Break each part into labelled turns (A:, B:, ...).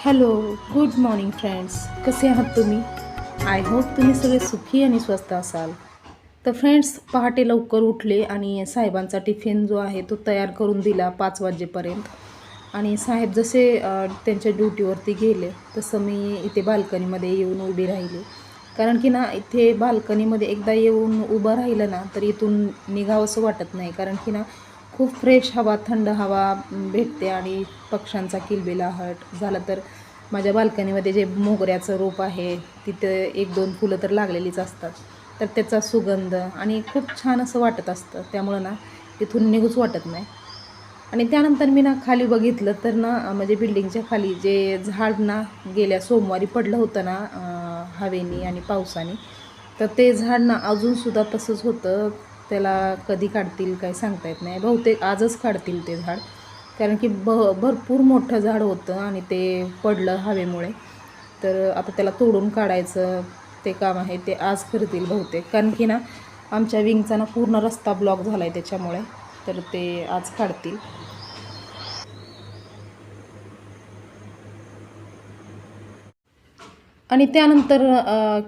A: Hello, good morning friends. कसे आहात तुम्ही? आय होप तुम्ही सगळे सुखी आणि स्वस्त असाल. तर फ्रेंड्स, पहाटे लवकर उठले आणि साहेबांचा टिफिन जो आहे तो तयार करून दिला 5 वाजेपर्यंत. आणि साहेब जसे त्यांच्या ड्युटीवरती गेले तसं मी इथे बाल्कनीमध्ये येऊन उभी राहिली. कारण की ना इथे बाल्कनीमध्ये एकदा येऊन उभं राहिलं ना तर इथून निघावंसं वाटत नाही. कारण की ना खूप फ्रेश हवा, थंड हवा भेटते आणि पक्ष्यांचा किलबिलाट झालं तर माझ्या बाल्कनीमध्ये जे मोगऱ्याचं रोप आहे तिथं 1-2 फुलं तर लागलेलीच असतात. तर त्याचा सुगंध आणि खूप छान असं वाटत असतं. त्यामुळं ना तिथून निघूच वाटत नाही. आणि त्यानंतर मी ना खाली बघितलं तर ना म्हणजे बिल्डिंगच्या खाली जे झाड ना गेल्या सोमवारी पडलं होतं ना हवेनी आणि पावसाने, तर ते झाड ना अजूनसुद्धा तसंच होतं. त्याला कधी काढतील काय सांगता येत नाही. बहुतेक आजच काढतील ते झाड. कारण की भरपूर मोठं झाड होतं आणि ते पडलं हवेमुळे. तर आता त्याला तोडून काढायचं ते काम आहे ते आज करतील बहुतेक. कारण की ना आमच्या विंगचा ना पूर्ण रस्ता ब्लॉक झाला आहे त्याच्यामुळे. तर ते आज काढतील. आणि त्यानंतर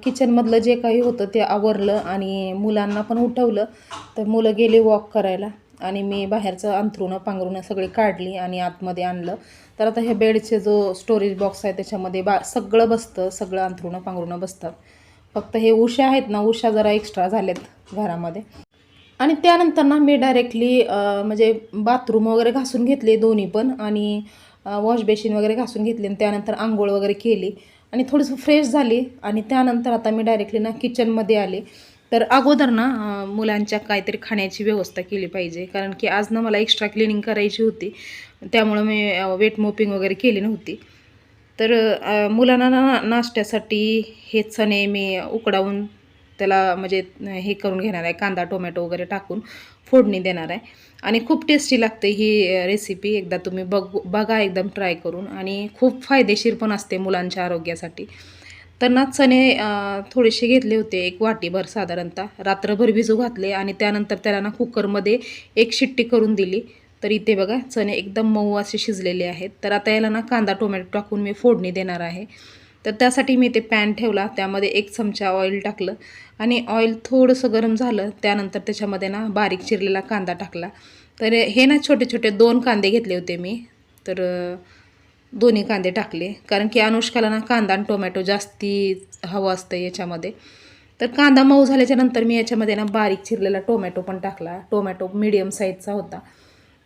A: किचनमधलं जे काही होतं ते आवरलं आणि मुलांना पण उठवलं. तर मुलं गेले वॉक करायला आणि मी बाहेरचं अंथरुणं पांघरुणं सगळी काढली आणि आतमध्ये आणलं. तर आता हे बेडचे जो स्टोरेज बॉक्स आहे त्याच्यामध्ये सगळं बसतं, सगळं अंथरुणं पांघरुणं बसतात. फक्त हे उशा आहेत ना, उशा जरा एक्स्ट्रा झालेत घरामध्ये. आणि त्यानंतर ना मी डायरेक्टली म्हणजे बाथरूम वगैरे घासून घेतले दोन्ही पण आणि वॉश बेसिन वगैरे घासून घेतले आणि त्यानंतर अंघोळ वगैरे केली आणि थोडंसं फ्रेश झाली आणि त्यानंतर आता मी डायरेक्टली ना किचनमध्ये आले. तर अगोदर ना मुलांच्या काहीतरी खाण्याची व्यवस्था केली पाहिजे. कारण की आज ना मला एक्स्ट्रा क्लिनिंग करायची होती. त्यामुळं मी वेट मोपिंग वगैरे केली नव्हती. तर मुलांना नाश्त्यासाठी हे चणे मी उकडावून त्याला म्हणजे हे करून घेणार आहे, कांदा टोमॅटो वगैरे टाकून फोडणी देणार आहे आणि खूप टेस्टी लागते ही रेसिपी. एकदा तुम्ही बघा एकदम ट्राय करून आणि खूप फायदेशीर पण असते मुलांच्या आरोग्यासाठी. तर ना चणे थोडेसे घेतले होते, एक वाटीभर साधारणतः रात्रभर भिजू घातले आणि त्यानंतर त्याला ना कुकरमध्ये एक शिट्टी करून दिली. तर इथे बघा चणे एकदम मऊ असे शिजलेले आहेत. तर आता याला ना कांदा टोमॅटो टाकून मी फोडणी देणार आहे. तर त्यासाठी मी ते पॅन ठेवला, त्यामध्ये 1 चमचा ऑइल टाकलं आणि ऑइल थोडंसं गरम झालं त्यानंतर त्याच्यामध्ये ना बारीक चिरलेला कांदा टाकला. तर हे ना छोटे छोटे 2 कांदे घेतले होते मी. तर दोन्ही कांदे टाकले कारण की अनुष्काला ना कांदा आणि टोमॅटो जास्ती हवं असतं याच्यामध्ये. तर कांदा मऊ झाल्याच्या नंतर मी याच्यामध्ये ना बारीक चिरलेला टोमॅटो पण टाकला. टोमॅटो मीडियम साईजचा होता.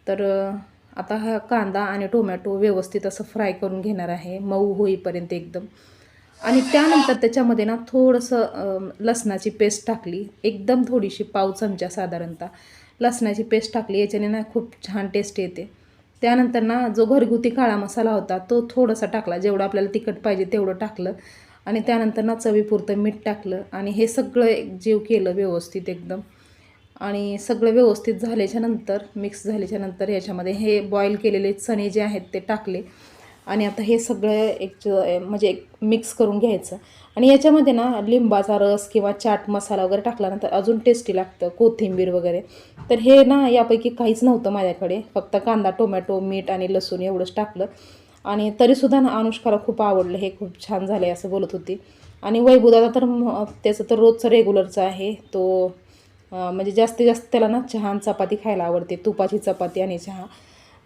A: तर आता हा कांदा आणि टोमॅटो व्यवस्थित असं फ्राय करून घेणार आहे मऊ होईपर्यंत एकदम. आणि त्यानंतर त्याच्यामध्ये ना थोडंसं लसणाची पेस्ट टाकली, एकदम थोडीशी पाव चमचा साधारणतः लसणाची पेस्ट टाकली. याच्याने ना खूप छान टेस्ट येते. त्यानंतर ना जो घरगुती काळा मसाला होता तो थोडासा टाकला, जेवढं आपल्याला तिखट पाहिजे तेवढं टाकलं आणि त्यानंतर ना चवीपुरतं मीठ टाकलं आणि हे सगळं एकजीव केलं व्यवस्थित एकदम. आणि सगळं व्यवस्थित झाल्याच्या नंतर मिक्स झाल्याच्या नंतर याच्यामध्ये हे बॉईल केलेले चणे जे आहेत ते टाकले आणि आता हे सगळं म्हणजे एक मिक्स करून घ्यायचं. आणि याच्यामध्ये ना लिंबाचा रस किंवा चाट मसाला वगैरे टाकल्यानंतर अजून टेस्टी लागतं, कोथिंबीर वगैरे. तर हे ना यापैकी काहीच नव्हतं माझ्याकडे, फक्त कांदा टोमॅटो मीठ आणि लसूण एवढंच टाकलं आणि तरीसुद्धा ना अनुष्काला खूप आवडलं, हे खूप छान झालं आहे असं बोलत होती. आणि वैभवदादा तर त्याचं तर रोजचं रेग्युलरचं आहे. तो म्हणजे जास्तीत जास्त त्याला ना चहा आणि चपाती खायला आवडते, तुपाची चपाती आणि चहा.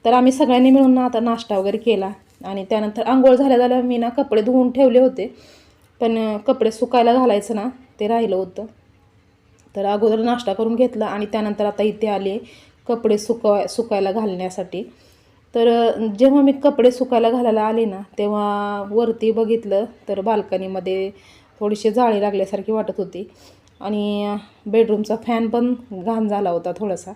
A: तर आम्ही सगळ्यांनी मिळून ना आता नाश्ता वगैरे केला आणि त्यानंतर अंघोळ झाल्या मी ना कपडे धुवून ठेवले होते. पण कपडे सुकायला घालायचं ना ते राहिलं होतं. तर अगोदर नाश्ता करून घेतला आणि त्यानंतर आता इथे आले कपडे सुकायला घालण्यासाठी. तर जेव्हा मी कपडे सुकायला घालायला आले ना तेव्हा वरती बघितलं तर बाल्कनीमध्ये थोडीशी जाळी लागल्यासारखी वाटत होती आणि बेडरूमचा फॅन पण घाण झाला होता थोडासा.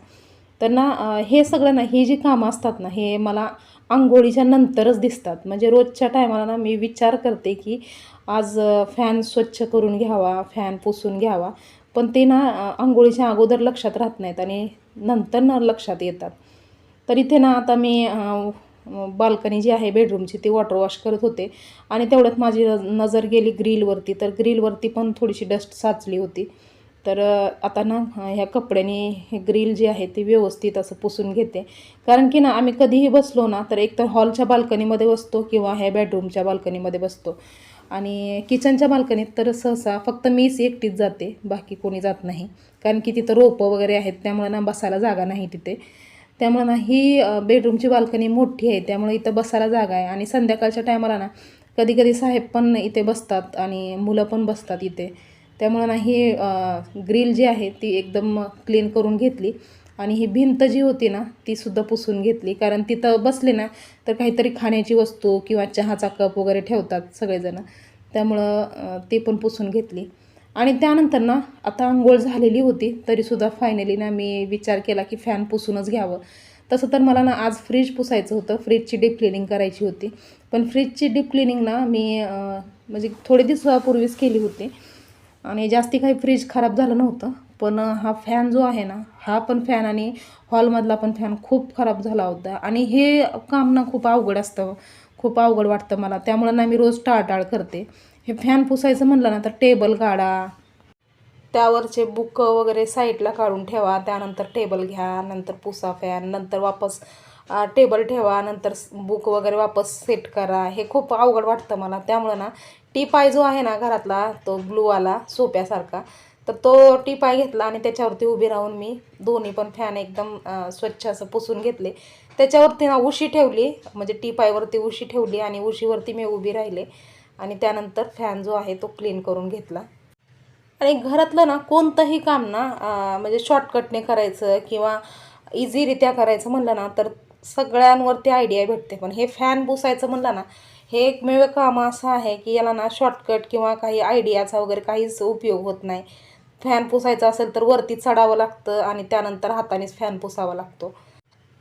A: तर ना हे सगळं ना ही जी कामं असतात ना हे मला अंघोळीच्या नंतरच दिसतात. म्हणजे रोजच्या टायमाला ना मी विचार करते की आज फॅन स्वच्छ करून घ्यावा, फॅन पुसून घ्यावा. पण ते ना अंघोळीच्या अगोदर लक्षात राहत नाहीत आणि नंतर ना लक्षात येतात. तर इथे ना आता मी बाल्कनी जी आहे बेडरूमची ती वॉटर वॉश करत होते आणि तेवढ्यात माझी नजर गेली ग्रिलवरती. तर ग्रिलवरती पण थोडीशी डस्ट साचली होती. तर आता ना ह्या कपड्याने हे ग्रिल जे आहे ते व्यवस्थित असं पुसून घेते. कारण की ना आम्ही कधीही बसलो ना तर एकतर हॉलच्या बाल्कनीमध्ये बसतो किंवा ह्या बेडरूमच्या बाल्कनीमध्ये बसतो. आणि किचनच्या बाल्कनीत तर सहसा फक्त मीच एकटीच जाते, बाकी कोणी जात नाही. कारण की तिथं रोपं वगैरे आहेत, त्यामुळे ना बसायला जागा नाही तिथे. त्यामुळे ना ही बेडरूमची बाल्कनी मोठी आहे, त्यामुळे इथं बसायला जागा आहे. आणि संध्याकाळच्या टायमाला ना कधी कधी साहेब पण इथे बसतात आणि मुलं पण बसतात इथे. त्यामुळे ना ही ग्रिल जी आहे ती एकदम क्लीन करून घेतली. आणि ही भिंत जी होती ना तीसुद्धा पुसून घेतली. कारण तिथं बसले ना तर काहीतरी खाण्याची वस्तू किंवा चहाचा कप वगैरे ठेवतात सगळेजण, त्यामुळं ते पण पुसून घेतली. आणि त्यानंतर ना आता अंघोळ झालेली होती तरीसुद्धा फायनली ना मी विचार केला की फॅन पुसूनच घ्यावं. तसं तर मला ना आज फ्रीज पुसायचं होतं, फ्रीजची डीप क्लिनिंग करायची होती. पण फ्रीजची डीप क्लिनिंग ना मी म्हणजे थोडे दिवसापूर्वीच केली होती आणि जास्ती काही फ्रीज खराब झालं नव्हतं. पण हा फॅन जो आहे ना हा पण फॅन आणि हॉलमधला पण फॅन खूप खराब झाला होता. आणि हे काम ना खूप अवघड असतं, खूप अवघड वाटतं मला. त्यामुळं ना मी रोज टाळटाळ करते. हे फॅन पुसायचं म्हणलं ना तर टेबल काढा, त्यावरचे बुक वगैरे साईडला काढून ठेवा, त्यानंतर टेबल घ्या, नंतर पुसा फॅन, नंतर वापस टेबल ठेवा, नंतर बुक वगैरे वापस सेट करा. हे खूप अवघड वाटतं मला. त्यामुळं ना टीपाय जो आहे ना घरातला तो ब्लूवाला सोप्यासारखा, तर तो टीपाय घेतला आणि त्याच्यावरती उभी राहून मी दोन्ही पण फॅन एकदम स्वच्छ असं पुसून घेतले. त्याच्यावरती ना उशी ठेवली, म्हणजे टीपायवरती उशी ठेवली आणि उशीवरती मी उभी राहिले. आणि त्यानंतर फॅन जो आहे तो क्लीन करून घेतला. आणि घरातलं ना कोणतंही काम ना म्हणजे शॉर्टकटने करायचं किंवा इझीरित्या करायचं म्हणलं ना तर सगळ्यांवरती आयडिया भेटते. पण हे फॅन पुसायचं म्हणलं ना हे एकमेव काम असं आहे की याला ना शॉर्टकट किंवा काही आयडियाचा वगैरे काहीच उपयोग होत नाही. फॅन पुसायचा असेल तर वरती चढावं लागतं आणि त्यानंतर हातानेच फॅन पुसावा लागतो.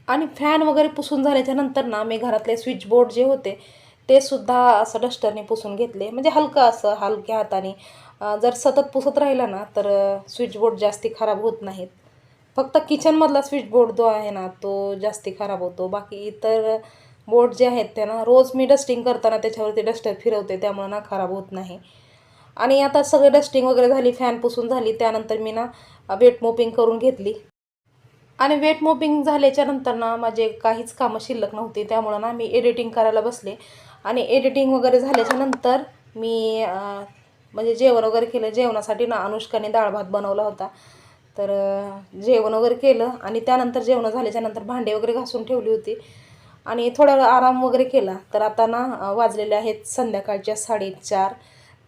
A: आणि फॅन वगैरे पुसून झाल्याच्या नंतर ना मी घरातले स्विच बोर्ड जे होते ते सुद्धा असं डस्टरने पुसून घेतले. म्हणजे हलकं असं हलक्या हाताने. जर सतत पुसत राहिला ना तर स्विच बोर्ड जास्ती खराब होत नाहीत. फक्त किचनमधला स्विच बोर्ड जो आहे ना तो जास्ती खराब होतो. बाकी इतर बोर्ड जे आहेत ते ना रोज मी डस्टिंग करताना त्याच्यावरती डस्टर फिरवते, त्यामुळे ना खराब होत नाही. आणि आता सगळं डस्टिंग वगैरे झाली, फॅन पुसून झाली, त्यानंतर मी ना वेट मोपिंग करून घेतली. आणि वेट मोपिंग झाल्याच्या नंतर ना माझे काहीच कामं शिल्लक नव्हती, त्यामुळं ना मी एडिटिंग करायला बसले. आणि एडिटिंग वगैरे झाल्याच्या नंतर मी म्हणजे जेवण वगैरे केलं. जेवणासाठी ना अनुष्काने डाळ भात बनवला होता, तर जेवण वगैरे केलं. आणि त्यानंतर जेवण झाल्याच्या नंतर भांडे वगैरे घासून ठेवली होती आणि थोडा वेळ आराम वगैरे केला. तर आता ना वाजलेले आहेत संध्याकाळच्या 4:30.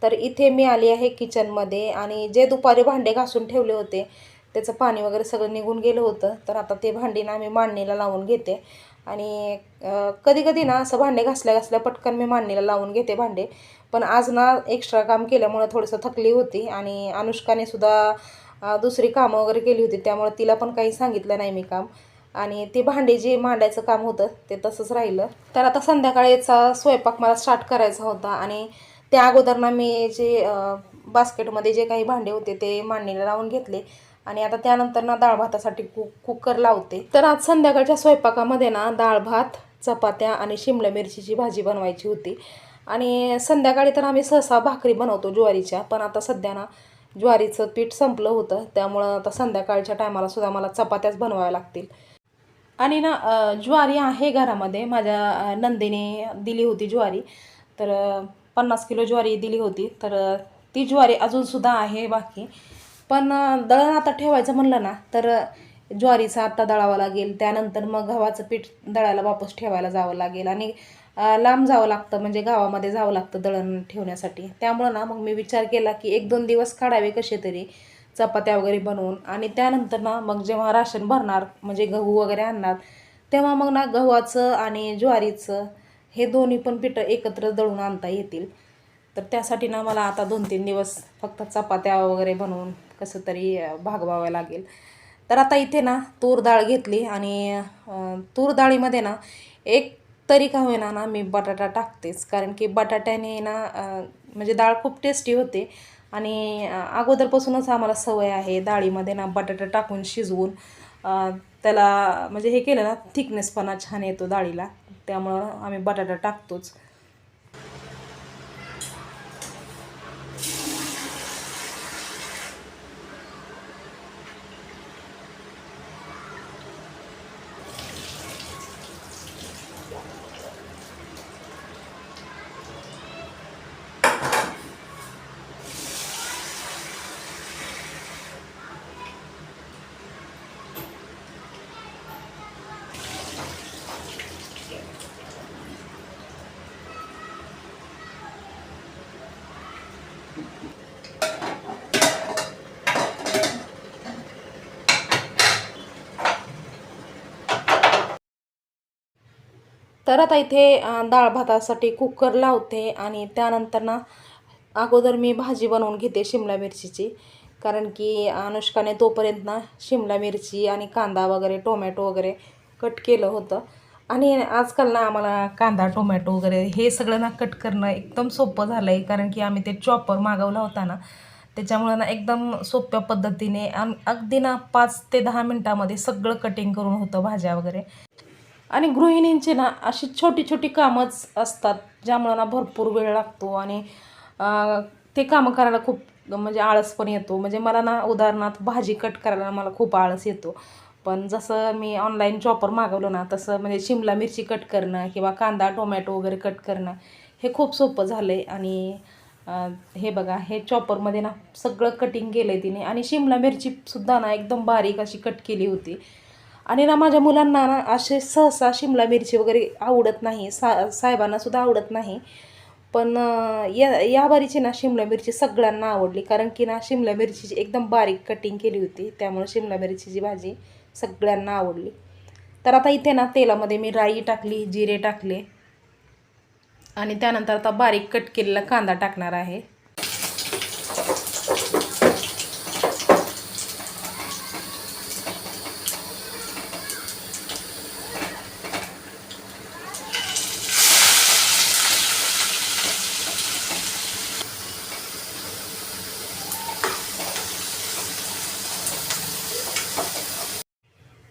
A: तर इथे मी आली आहे किचनमध्ये आणि जे दुपारी भांडे घासून ठेवले होते त्याचं पाणी वगैरे सगळं निघून गेलं होतं. तर आता ते भांडी ना मी मांडणीला लावून घेते. आणि कधी कधी ना असं भांडे घासल्या घासल्या पटकन मी मांडणीला लावून घेते भांडे. पण आज ना एक्स्ट्रा काम केल्यामुळं थोडंसं थकली होती आणि अनुष्काने सुद्धा दुसरी कामं वगैरे केली होती, त्यामुळे तिला पण काही सांगितलं नाही मी काम. आणि ती भांडी जे मांडायचं काम होतं ते तसंच राहिलं. तर आता संध्याकाळीचा स्वयंपाक मला स्टार्ट करायचा होता आणि त्या अगोदर ना मी जे बास्केटमध्ये जे काही भांडे होते ते मांडणीला लावून घेतले. आणि आता त्यानंतर ना डाळ भातासाठी कुकर लावते. तर आज संध्याकाळच्या स्वयंपाकामध्ये ना डाळ भात, चपात्या आणि शिमला मिरचीची भाजी बनवायची होती. आणि संध्याकाळी तर आम्ही सहसा भाकरी बनवतो ज्वारीच्या, पण आता सध्या ना ज्वारीचं पीठ संपलं होतं, त्यामुळं आता संध्याकाळच्या टायमाला सुद्धा मला चपात्याच बनवाव्या लागतील. आणि ना ज्वारी आहे घरामध्ये, माझ्या नंदेने दिली होती ज्वारी. तर 50 किलो ज्वारी दिली होती. तर ती ज्वारी अजूनसुद्धा आहे बाकी. पण दळण आता ठेवायचं म्हणलं ना तर ज्वारीचं आत्ता दळावं लागेल, त्यानंतर मग गव्हाचं पीठ दळायला वापस ठेवायला जावं लागेल. आणि लांब जावं लागतं, म्हणजे गावामध्ये जावं लागतं दळण ठेवण्यासाठी. त्यामुळं ना मग मी विचार केला की 1-2 दिवस काढावे कसे तरी चपात्या वगैरे बनवून. आणि त्यानंतर ना मग जेव्हा राशन भरणार म्हणजे गहू वगैरे आणणार, तेव्हा मग ना गव्हाचं आणि ज्वारीचं हे दोन्ही पण पिठं एकत्र दळून आणता येतील. तर त्यासाठी ना मला आता 2-3 दिवस फक्त चपात्या वगैरे बनवून कसं तरी भागवावं लागेल. तर आता इथे ना तूर डाळ घेतली आणि तूर डाळीमध्ये ना एक तरी का होईना ना मी बटाटा टाकतेच, कारण की बटाट्याने ना म्हणजे डाळ खूप टेस्टी होते. आणि अगोदरपासूनच आम्हाला सवय आहे डाळीमध्ये ना बटाटा टाकून शिजवून त्याला म्हणजे हे केलं ना थिकनेसपणा छान येतो डाळीला, त्यामुळं आम्ही बटाटा टाकतोच. तर आता इथे डाळ भातासाठी कुकर लावते आणि त्यानंतर ना अगोदर मी भाजी बनवून घेते शिमला मिरचीची, कारण की अनुष्काने तोपर्यंत ना शिमला मिरची आणि कांदा वगैरे टोमॅटो वगैरे कट केलं होतं. आणि आजकाल ना आम्हाला कांदा टोमॅटो वगैरे हे सगळं ना कट करणं एकदम सोपं झालं आहे, कारण की आम्ही ते चॉपर मागवला होता ना, त्याच्यामुळं ना एकदम सोप्या पद्धतीने अगदी ना 5 ते 10 मिनटामध्ये सगळं कटिंग करून होतं भाज्या वगैरे. आणि गृहिणींची ना अशी छोटी छोटी कामच असतात, ज्यामुळं ना भरपूर वेळ लागतो आणि ते कामं करायला खूप म्हणजे आळस पण येतो. म्हणजे मला ना उदाहरणार्थ भाजी कट करायला मला खूप आळस येतो. पण जसं मी ऑनलाईन चॉपर मागवलं ना, तसं म्हणजे शिमला मिरची कट करणं किंवा कांदा टोमॅटो वगैरे कट करणं हे खूप सोपं झालं आहे. आणि हे बघा, हे चॉपरमध्ये ना सगळं कटिंग केलं आहे तिने. आणि शिमला मिरचीसुद्धा ना एकदम बारीक अशी कट केली होती. आणि ना माझ्या मुलांना ना असे सहसा शिमला मिरची वगैरे आवडत नाही, साहेबांनासुद्धा आवडत नाही. पण या बारीची ना शिमला मिरची सगळ्यांना आवडली, कारण की ना शिमला मिरचीची एकदम बारीक कटिंग केली होती, त्यामुळे शिमला मिरचीची भाजी सगळ्यांना आवडली. तर आता इथे ना तेलामध्ये मी राई टाकली, जिरे टाकले आणि त्यानंतर आता बारीक कट केलेला कांदा टाकणार आहे.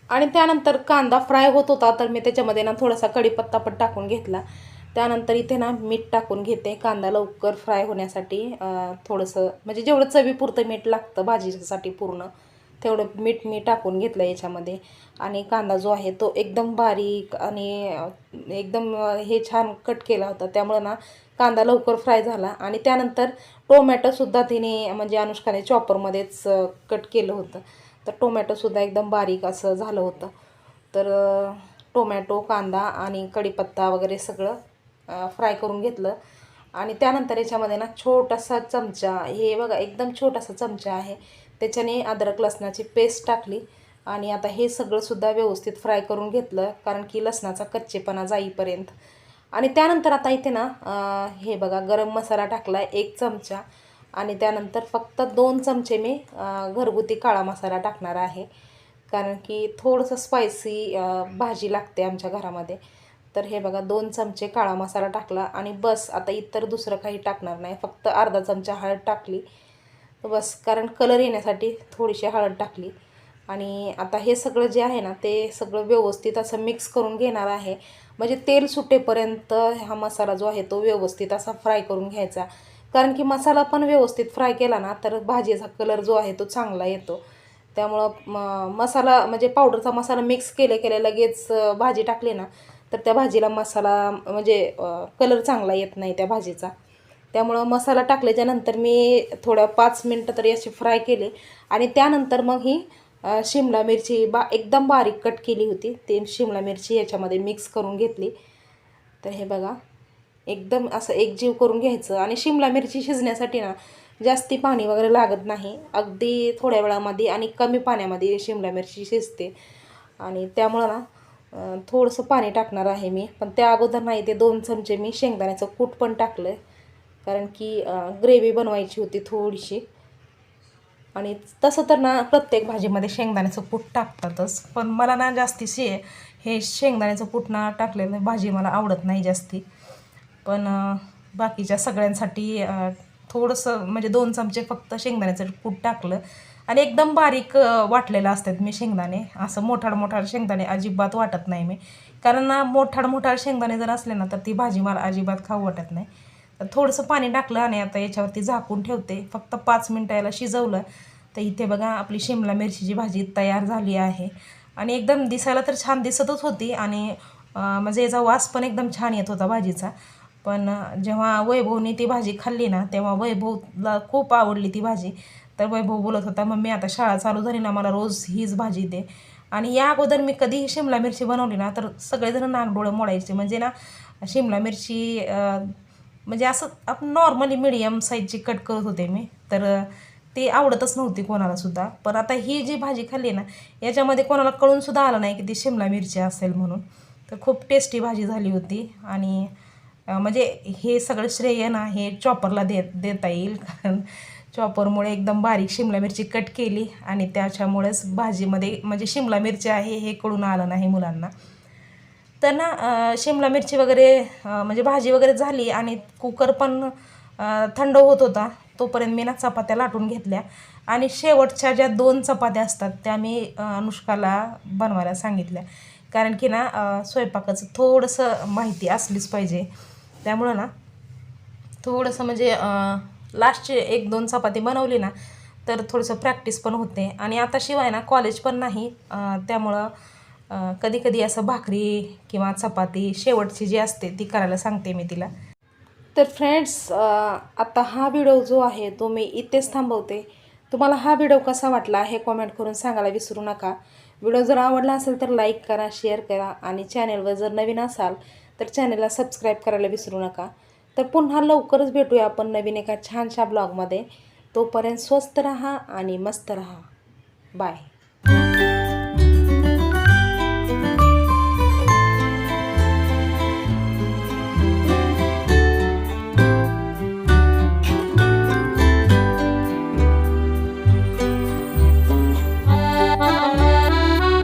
A: आणि त्यानंतर कांदा फ्राय होत होता, तर मी त्याच्यामध्ये ना थोडासा कढीपत्ता पण टाकून घेतला. त्यानंतर इथे ना मीठ टाकून घेते, कांदा लवकर फ्राय होण्यासाठी. थोडंसं म्हणजे जेवढं चवीपुरतं मीठ लागतं भाजीसाठी पूर्ण, तेवढं मीठ मी टाकून घेतलं याच्यामध्ये. आणि कांदा जो आहे तो एकदम बारीक आणि एकदम हे छान कट केला होता, त्यामुळं ना कांदा लवकर फ्राय झाला. आणि त्यानंतर टोमॅटोसुद्धा तिने म्हणजे अनुष्काने चॉपरमध्येच कट केलं होतं, तर टोमॅटोसुद्धा एकदम बारीक असं झालं होतं. तर टोमॅटो कांदा आणि कढीपत्ता वगैरे सगळं फ्राय करून घेतलं. आणि त्यानंतर याच्यामध्ये ना छोटासा चमचा, हे बघा एकदम छोटासा चमचा आहे, त्याच्याने अद्रक लसणाची पेस्ट टाकली. आणि आता हे सगळंसुद्धा व्यवस्थित फ्राय करून घेतलं, कारण की लसणाचा कच्चेपणा जाईपर्यंत. आणि त्यानंतर आता इथे ना हे बघा गरम मसाला टाकला 1 चमचा. आणि त्यानंतर फक्त 2 चमचे मी घरगुती काळा मसाला टाकणार आहे, कारण की थोडंसं स्पायसी भाजी लागते आमच्या घरामध्ये. तर हे बघा 2 चमचे काळा मसाला टाकला आणि बस, आता इतर दुसरं काही टाकणार नाही. फक्त अर्धा चमचा हळद टाकली बस, कारण कलर येण्यासाठी थोडीशी हळद टाकली. आणि आता हे सगळं जे आहे ना ते सगळं व्यवस्थित असं मिक्स करून घेणार आहे, म्हणजे तेल सुटेपर्यंत हा मसाला जो आहे तो व्यवस्थित असा फ्राय करून घ्यायचा. कारण की मसाला पण व्यवस्थित फ्राय केला ना तर भाजीचा कलर जो आहे तो चांगला येतो. त्यामुळं मसाला म्हणजे पावडरचा मसाला मिक्स केले लगेच भाजी टाकली ना, तर त्या भाजीला मसाला म्हणजे कलर चांगला येत नाही त्या भाजीचा. त्यामुळं मसाला टाकल्याच्यानंतर मी थोडं 5 मिनटं तरी असे फ्राय केले. आणि त्यानंतर मग ही शिमला मिरची एकदम बारीक कट केली होती, ते शिमला मिरची याच्यामध्ये मिक्स करून घेतली. तर हे बघा एकदम असं एकजीव करून घ्यायचं. आणि शिमला मिरची शिजण्यासाठी ना जास्ती पाणी वगैरे लागत नाही, अगदी थोड्या वेळामध्ये आणि कमी पाण्यामध्ये शिमला मिरची शिजते. आणि त्यामुळं ना थोडंसं पाणी टाकणार आहे मी, पण त्या अगोदर नाही ते 2 चमचे मी शेंगदाण्याचं कूट पण टाकलं, कारण की ग्रेव्ही बनवायची होती थोडीशी. आणि तसं तर ना प्रत्येक भाजीमध्ये शेंगदाण्याचं कूट टाकतातच, पण मला ना जास्ती हे शेंगदाण्याचं कूट ना टाकलेलं भाजी मला आवडत नाही जास्ती. पण बाकीच्या सगळ्यांसाठी थोडंसं म्हणजे 2 चमचे फक्त शेंगदाण्याचं कूट टाकलं. आणि एकदम बारीक वाटलेलं असतात मी शेंगदाणे, असं मोठाड शेंगदाणे अजिबात वाटत नाही मी, कारण ना मोठाड शेंगदाणे जर असले ना तर ती भाजी मला अजिबात खाऊ वाटत नाही. तर थोडंसं पाणी टाकलं आणि आता याच्यावरती झाकून ठेवते, फक्त 5 मिनटं याला शिजवलं. तर इथे बघा आपली शिमला मिरचीची भाजी तयार झाली आहे. आणि एकदम दिसायला तर छान दिसतच होती, आणि म्हणजे याचा वास पण एकदम छान येत होता भाजीचा. पण जेव्हा वैभवने ती भाजी खाल्ली ना, तेव्हा वैभवला खूप आवडली ती भाजी. तर वैभव बोलत होता, मम्मी आता शाळा चालू झाली ना, मला रोज हीच भाजी दे. आणि या अगोदर मी कधीही शिमला मिरची बनवली ना तर सगळेजण नाकडोळं मोडायचे, म्हणजे ना शिमला मिरची म्हणजे असं आपण नॉर्मली मिडियम साईजची कट करत होते मी, तर ती आवडतच नव्हती कोणालासुद्धा. पण आता ही जी भाजी खाल्ली ना, याच्यामध्ये कोणाला कळूनसुद्धा आलं नाही की ती शिमला मिरची असेल म्हणून. तर खूप टेस्टी भाजी झाली होती. आणि म्हणजे हे सगळं श्रेय ना हे चॉपरला देता येईल, कारण चॉपरमुळे एकदम बारीक शिमला मिरची कट केली आणि त्याच्यामुळेच भाजीमध्ये म्हणजे शिमला मिरची आहे हे कळून आलं नाही मुलांना. तर ना शिमला मिरची वगैरे म्हणजे भाजी वगैरे झाली आणि कुकर पण थंड होत होता. तोपर्यंत मी ना चपात्या लाटून घेतल्या आणि शेवटच्या ज्या 2 चपात्या असतात त्या मी अनुष्काला बनवायला सांगितल्या. कारण की ना स्वयंपाकाचं थोडंसं माहिती असलीच पाहिजे. त्यामुळं ना थोडंसं म्हणजे लास्टची 1-2 चपाती बनवली ना तर थोडंसं प्रॅक्टिस पण होते. आणि आता शिवाय ना कॉलेज पण नाही, त्यामुळं कधी कधी असं भाकरी किंवा चपाती शेवटची जी असते ती करायला सांगते मी तिला. तर फ्रेंड्स, आता हा व्हिडिओ जो आहे तो मी इथेच थांबवते. तुम्हाला हा व्हिडिओ कसा वाटला हे कॉमेंट करून सांगायला विसरू नका. व्हिडिओ जर आवडला असेल तर लाईक करा, शेअर करा आणि चॅनलवर जर नवीन असाल तर चॅनलला सबस्क्राईब करायला विसरू नका. तर पुन्हा लवकरच भेटूया आपण नवीन एका छानशा ब्लॉगमध्ये. तोपर्यंत स्वस्त रहा आणि मस्त रहा. बाय.